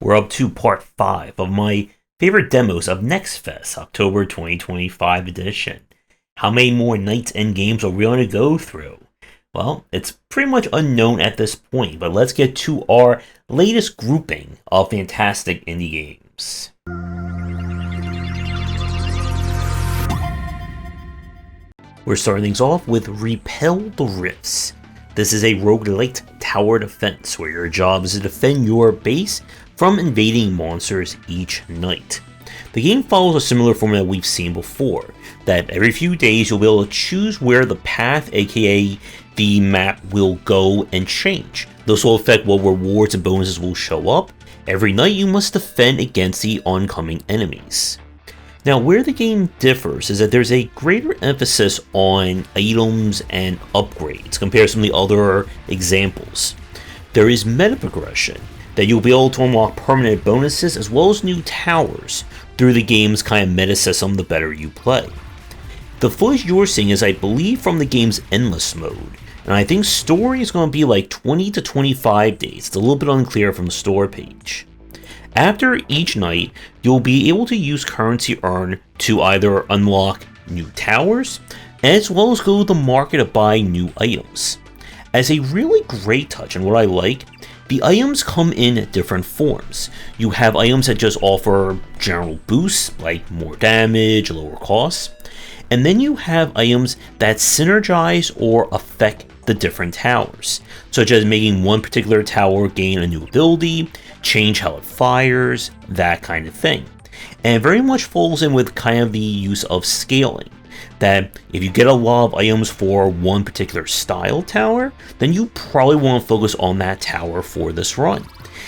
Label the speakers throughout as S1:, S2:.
S1: We're up to part 5 of my favorite demos of Next Fest, October 2025 edition. How many more nights and games are we going to go through? Well, it's pretty much unknown at this point, but let's get to our latest grouping of fantastic indie games. We're starting things off with Repel the Rifts. This is a roguelite tower defense where your job is to defend your base from invading monsters each night. The game follows a similar formula we've seen before, that every few days you'll be able to choose where the path, aka the map, will go and change. This will affect what rewards and bonuses will show up. Every night you must defend against the oncoming enemies. Now, where the game differs is that there's a greater emphasis on items and upgrades compared to some of the other examples. There is meta progression, that you'll be able to unlock permanent bonuses as well as new towers through the game's kind of meta system the better you play. The footage you're seeing is, I believe, from the game's endless mode, and I think story is going to be like 20 to 25 days. It's a little bit unclear from the store page. After each night, you'll be able to use currency earned to either unlock new towers, as well as go to the market to buy new items. As a really great touch, and what I like, the items come in different forms. You have items that just offer general boosts, like more damage, lower costs, and then you have items that synergize or affect the different towers, such as making one particular tower gain a new ability, change how it fires, that kind of thing. And it very much falls in with kind of the use of scaling, that if you get a lot of items for one particular style tower, then you probably want to focus on that tower for this run.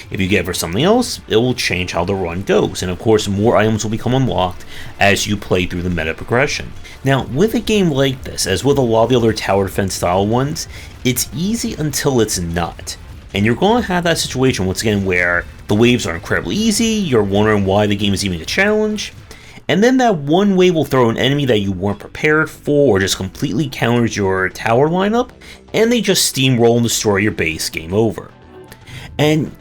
S1: If you get it for something else, it will change how the run goes, and of course more items will become unlocked as you play through the meta progression. Now, with a game like this, as with a lot of the other tower defense style ones, it's easy until it's not. And you're going to have that situation once again where the waves are incredibly easy, you're wondering why the game is even a challenge, and then that one wave will throw an enemy that you weren't prepared for or just completely counters your tower lineup, and they just steamroll and destroy your base, game over. And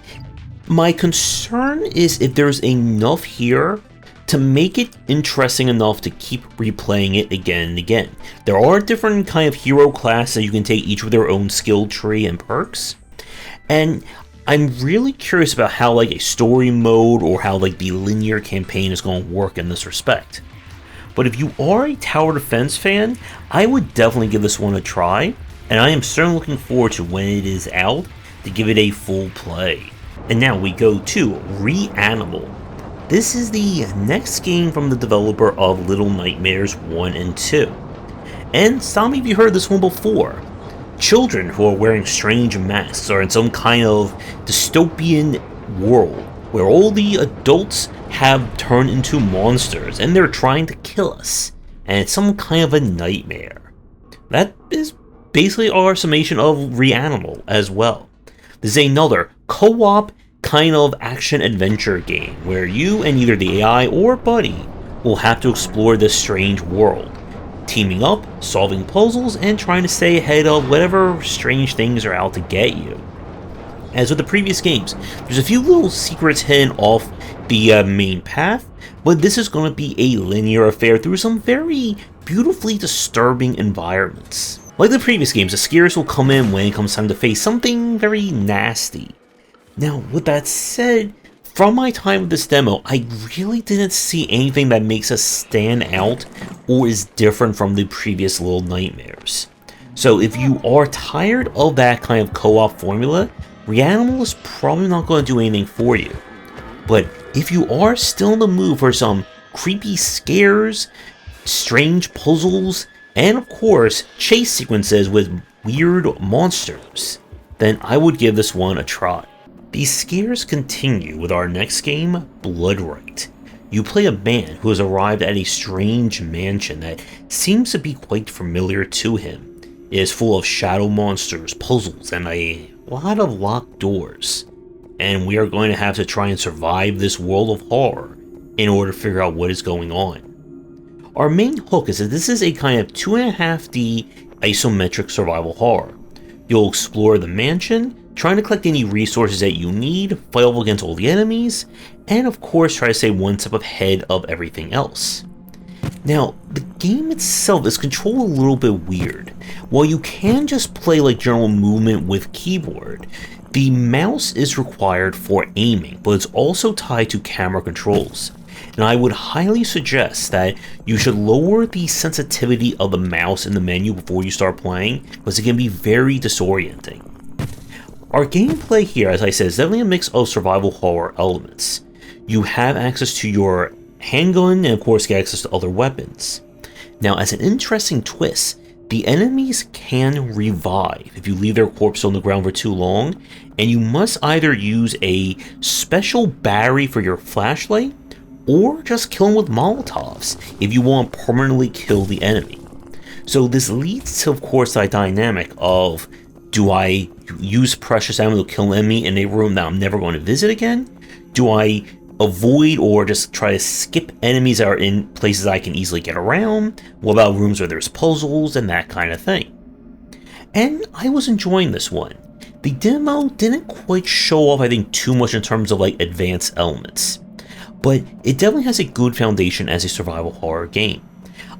S1: my concern is if there's enough here to make it interesting enough to keep replaying it again and again. There are different kind of hero classes that you can take, each with their own skill tree and perks. And I'm really curious about how like a story mode or how like the linear campaign is going to work in this respect. But if you are a tower defense fan, I would definitely give this one a try, and I am certainly looking forward to when it is out to give it a full play. And now we go to Reanimal. This is the next game from the developer of Little Nightmares 1 and 2. And some of you heard this one before. Children who are wearing strange masks are in some kind of dystopian world where all the adults have turned into monsters and they're trying to kill us. And it's some kind of a nightmare. That is basically our summation of Reanimal as well. This is another co-op kind of action-adventure game where you and either the AI or Buddy will have to explore this strange world, teaming up, solving puzzles, and trying to stay ahead of whatever strange things are out to get you. As with the previous games, there's a few little secrets hidden off the main path, but this is going to be a linear affair through some very beautifully disturbing environments. Like the previous games, the scares will come in when it comes time to face something very nasty. Now, with that said, from my time with this demo, I really didn't see anything that makes us stand out or is different from the previous Little Nightmares. So if you are tired of that kind of co-op formula, Reanimal is probably not going to do anything for you. But if you are still in the mood for some creepy scares, strange puzzles, and of course, chase sequences with weird monsters, then I would give this one a try. These scares continue with our next game, Bloodright. You play a man who has arrived at a strange mansion that seems to be quite familiar to him. It is full of shadow monsters, puzzles, and a lot of locked doors. And we are going to have to try and survive this world of horror in order to figure out what is going on. Our main hook is that this is a kind of 2.5D isometric survival horror. You'll explore the mansion, trying to collect any resources that you need, fight off against all the enemies, and of course try to stay one step ahead of everything else. Now, the game itself is controlled a little bit weird. While you can just play like general movement with keyboard, the mouse is required for aiming, but it's also tied to camera controls. And I would highly suggest that you should lower the sensitivity of the mouse in the menu before you start playing, because it can be very disorienting. Our gameplay here, as I said, is definitely a mix of survival horror elements. You have access to your handgun and of course get access to other weapons. Now, as an interesting twist, the enemies can revive if you leave their corpse on the ground for too long, and you must either use a special battery for your flashlight or just kill them with Molotovs if you want to permanently kill the enemy. So this leads to, of course, that dynamic of, do I use precious ammo to kill an enemy in a room that I'm never going to visit again? Do I avoid or just try to skip enemies that are in places I can easily get around? What about rooms where there's puzzles and that kind of thing? And I was enjoying this one. The demo didn't quite show off, I think, too much in terms of like advanced elements, but it definitely has a good foundation as a survival horror game.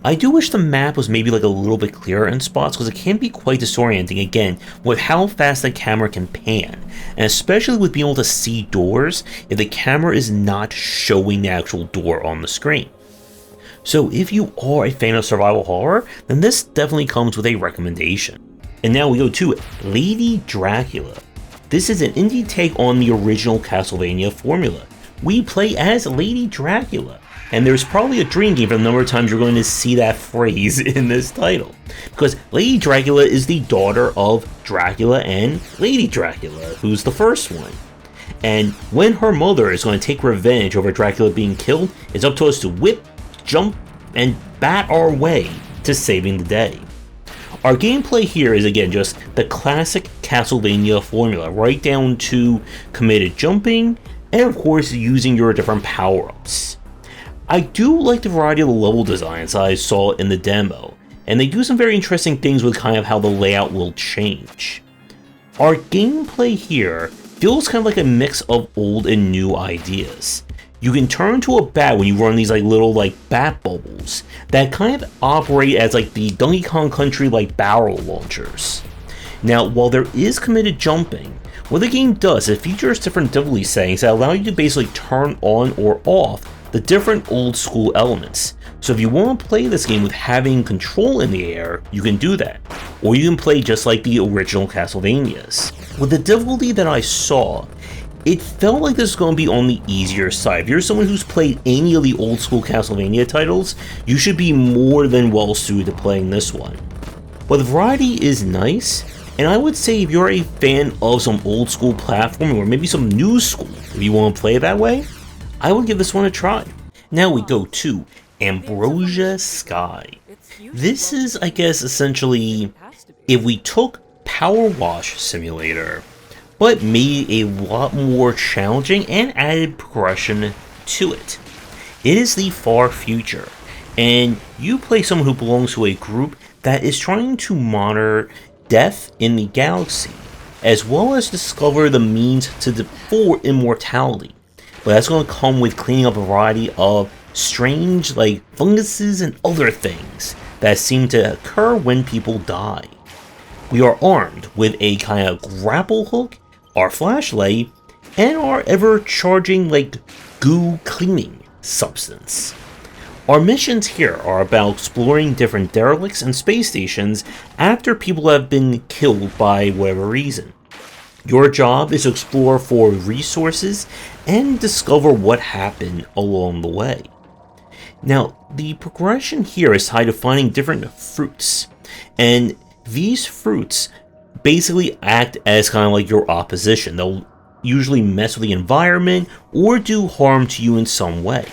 S1: I do wish the map was maybe like a little bit clearer in spots, because it can be quite disorienting again with how fast the camera can pan, and especially with being able to see doors if the camera is not showing the actual door on the screen. So if you are a fan of survival horror, then this definitely comes with a recommendation. And now we go to Lady Dracula. This is an indie take on the original Castlevania formula. We play as Lady Dracula, and there's probably a dream game for the number of times you're going to see that phrase in this title, because Lady Dracula is the daughter of Dracula and Lady Dracula, who's the first one. And when her mother is going to take revenge over Dracula being killed, it's up to us to whip, jump, and bat our way to saving the day. Our gameplay here is again just the classic Castlevania formula, right down to committed jumping, and of course using your different power-ups. I do like the variety of the level designs I saw in the demo, and they do some very interesting things with kind of how the layout will change. Our gameplay here feels kind of like a mix of old and new ideas. You can turn into a bat when you run these like little like bat bubbles that kind of operate as like the Donkey Kong Country like barrel launchers. Now, while there is committed jumping, what the game does is it features different difficulty settings that allow you to basically turn on or off the different old school elements. So if you want to play this game with having control in the air, you can do that. Or you can play just like the original Castlevanias. With the difficulty that I saw, it felt like this was going to be on the easier side. If you're someone who's played any of the old school Castlevania titles, you should be more than well suited to playing this one. But the variety is nice, and I would say if you're a fan of some old school platforming or maybe some new school, if you want to play it that way, I would give this one a try. Now we go to Ambrosia Sky. This is, I guess, essentially if we took Power Wash Simulator, but made a lot more challenging and added progression to it. It is the far future, and you play someone who belongs to a group that is trying to monitor death in the galaxy, as well as discover the means for immortality. But that's going to come with cleaning up a variety of strange, like, funguses and other things that seem to occur when people die. We are armed with a kind of grapple hook, our flashlight, and our ever-charging, like, goo cleaning substance. Our missions here are about exploring different derelicts and space stations after people have been killed by whatever reason. Your job is to explore for resources and discover what happened along the way. Now, the progression here is tied to finding different fruits, and these fruits basically act as kind of like your opposition. They'll usually mess with the environment or do harm to you in some way.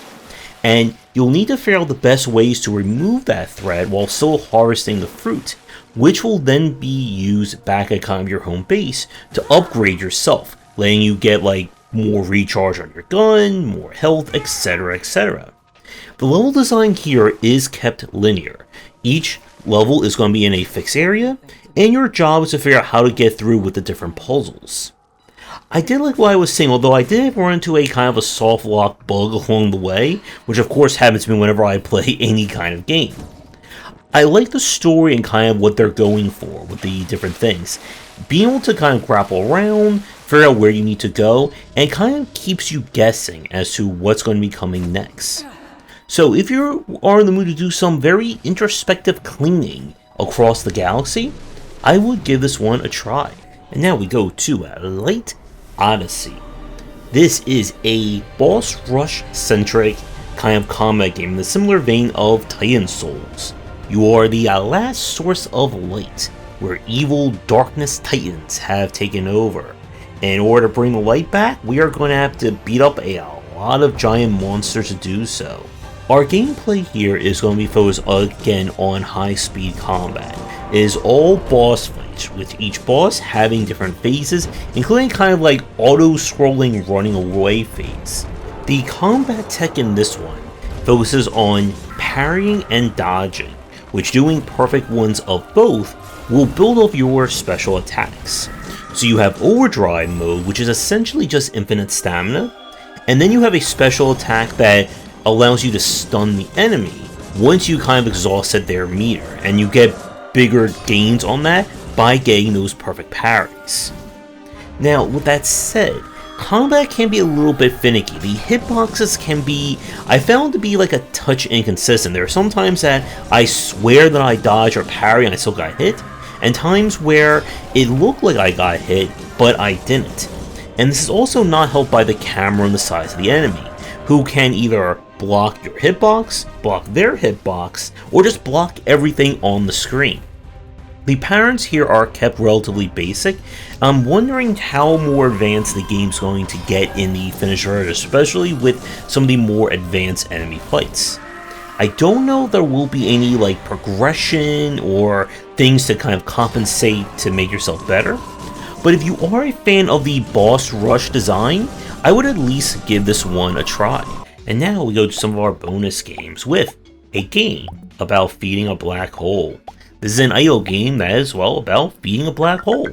S1: And you'll need to figure out the best ways to remove that threat while still harvesting the fruit, which will then be used back at kind of your home base to upgrade yourself, letting you get like more recharge on your gun, more health, etc, etc. The level design here is kept linear. Each level is going to be in a fixed area, and your job is to figure out how to get through with the different puzzles. I did like what I was saying, although I did run into a kind of a soft lock bug along the way, which of course happens to me whenever I play any kind of game. I like the story and kind of what they're going for with the different things. Being able to kind of grapple around, figure out where you need to go, and kind of keeps you guessing as to what's going to be coming next. So if you are in the mood to do some very introspective cleaning across the galaxy, I would give this one a try. And now we go to Late Odyssey. This is a boss rush centric kind of combat game in the similar vein of Titan Souls. You are the last source of light, where evil darkness titans have taken over. And in order to bring the light back, we are going to have to beat up a lot of giant monsters to do so. Our gameplay here is going to be focused again on high speed combat. It is all boss fights, with each boss having different phases, including kind of like auto-scrolling running away phase. The combat tech in this one focuses on parrying and dodging, which doing perfect ones of both will build up your special attacks. So you have overdrive mode, which is essentially just infinite stamina, and then you have a special attack that allows you to stun the enemy once you kind of exhausted their meter, and you get bigger gains on that by getting those perfect parries. Now, with that said, combat can be a little bit finicky. The hitboxes can be, I found to be like a touch inconsistent. There are some times that I swear that I dodge or parry and I still got hit, and times where it looked like I got hit, but I didn't. And this is also not helped by the camera and the size of the enemy, who can either block your hitbox, block their hitbox, or just block everything on the screen. The patterns here are kept relatively basic. I'm wondering how more advanced the game's going to get in the finished version, especially with some of the more advanced enemy fights. I don't know if there will be any like progression or things to kind of compensate to make yourself better, but if you are a fan of the boss rush design, I would at least give this one a try. And now we go to some of our bonus games with a game about feeding a black hole. This is an idle game that is, well, about feeding a black hole.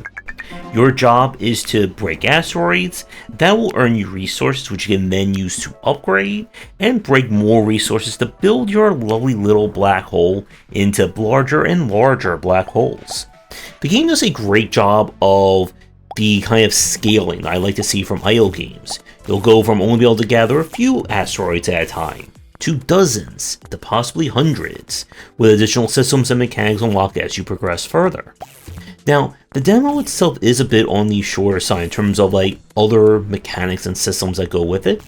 S1: Your job is to break asteroids that will earn you resources which you can then use to upgrade, and break more resources to build your lovely little black hole into larger and larger black holes. The game does a great job of the kind of scaling I like to see from idle games. You'll go from only being able to gather a few asteroids at a time, to dozens, to possibly hundreds, with additional systems and mechanics unlocked as you progress further. Now, the demo itself is a bit on the shorter side in terms of like other mechanics and systems that go with it,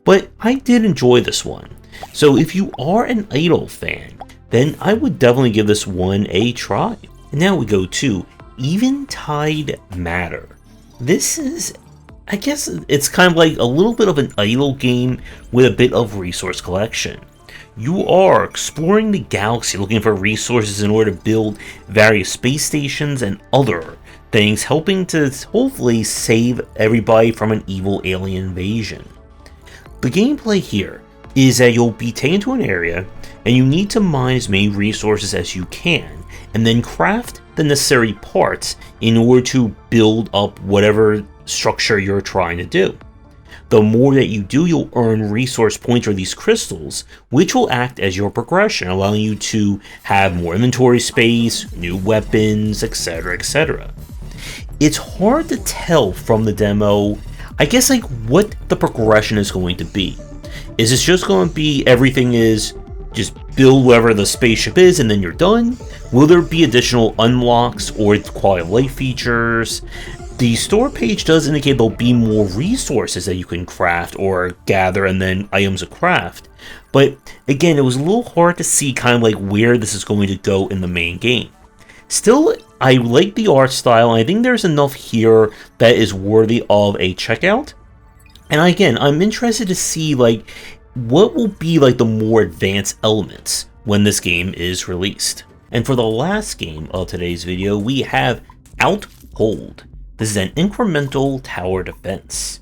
S1: but I did enjoy this one. So if you are an idle fan, then I would definitely give this one a try. And now we go to Eventide Matter. This is, I guess it's kind of like a little bit of an idle game with a bit of resource collection. You are exploring the galaxy looking for resources in order to build various space stations and other things, helping to hopefully save everybody from an evil alien invasion. The gameplay here is that you'll be taken to an area and you need to mine as many resources as you can, and then craft the necessary parts in order to build up whatever structure you're trying to do. The more that you do, you'll earn resource points or these crystals, which will act as your progression, allowing you to have more inventory space, new weapons, etc, etc. It's hard to tell from the demo, I guess, like what the progression is going to be. Is this just going to be everything is just build wherever the spaceship is and then you're done? Will there be additional unlocks or quality of life features? The store page does indicate there'll be more resources that you can craft or gather and then items to craft. But again, it was a little hard to see kind of like where this is going to go in the main game. Still, I like the art style, and I think there's enough here that is worthy of a checkout. And again, I'm interested to see like what will be like the more advanced elements when this game is released. And for the last game of today's video, we have Outhold. This is an incremental tower defense.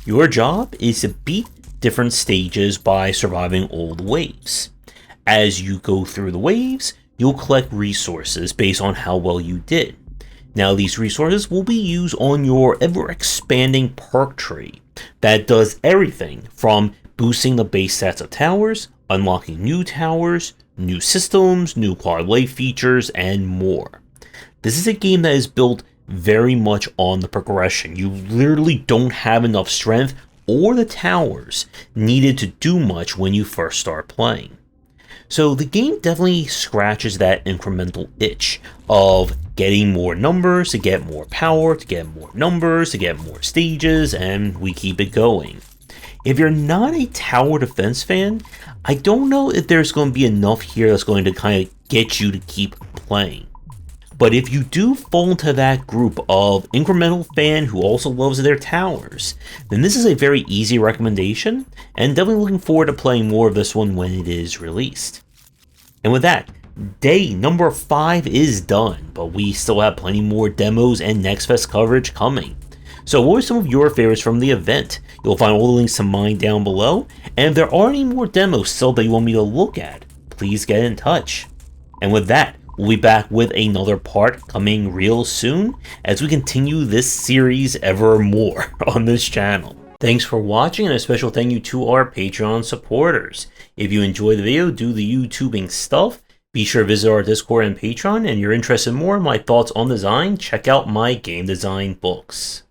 S1: Your job is to beat different stages by surviving all the waves. As you go through the waves, you'll collect resources based on how well you did. Now these resources will be used on your ever-expanding perk tree that does everything from boosting the base stats of towers, unlocking new towers, new systems, new quality of life features, and more. This is a game that is built very much on the progression. You literally don't have enough strength or the towers needed to do much when you first start playing. So the game definitely scratches that incremental itch of getting more numbers to get more power, to get more numbers, to get more stages, and we keep it going. If you're not a tower defense fan, I don't know if there's going to be enough here that's going to kind of get you to keep playing. But if you do fall into that group of incremental fan who also loves their towers, then this is a very easy recommendation, and definitely looking forward to playing more of this one when it is released. And with that, day number 5 is done, but we still have plenty more demos and Next Fest coverage coming. So what were some of your favorites from the event? You'll find all the links to mine down below, and if there are any more demos still that you want me to look at, please get in touch. And with that, we'll be back with another part coming real soon as we continue this series ever more on this channel. Thanks for watching, and a special thank you to our Patreon supporters. If you enjoyed the video, do the YouTubing stuff, be sure to visit our Discord and Patreon, and if you're interested in more in my thoughts on design, check out my game design books.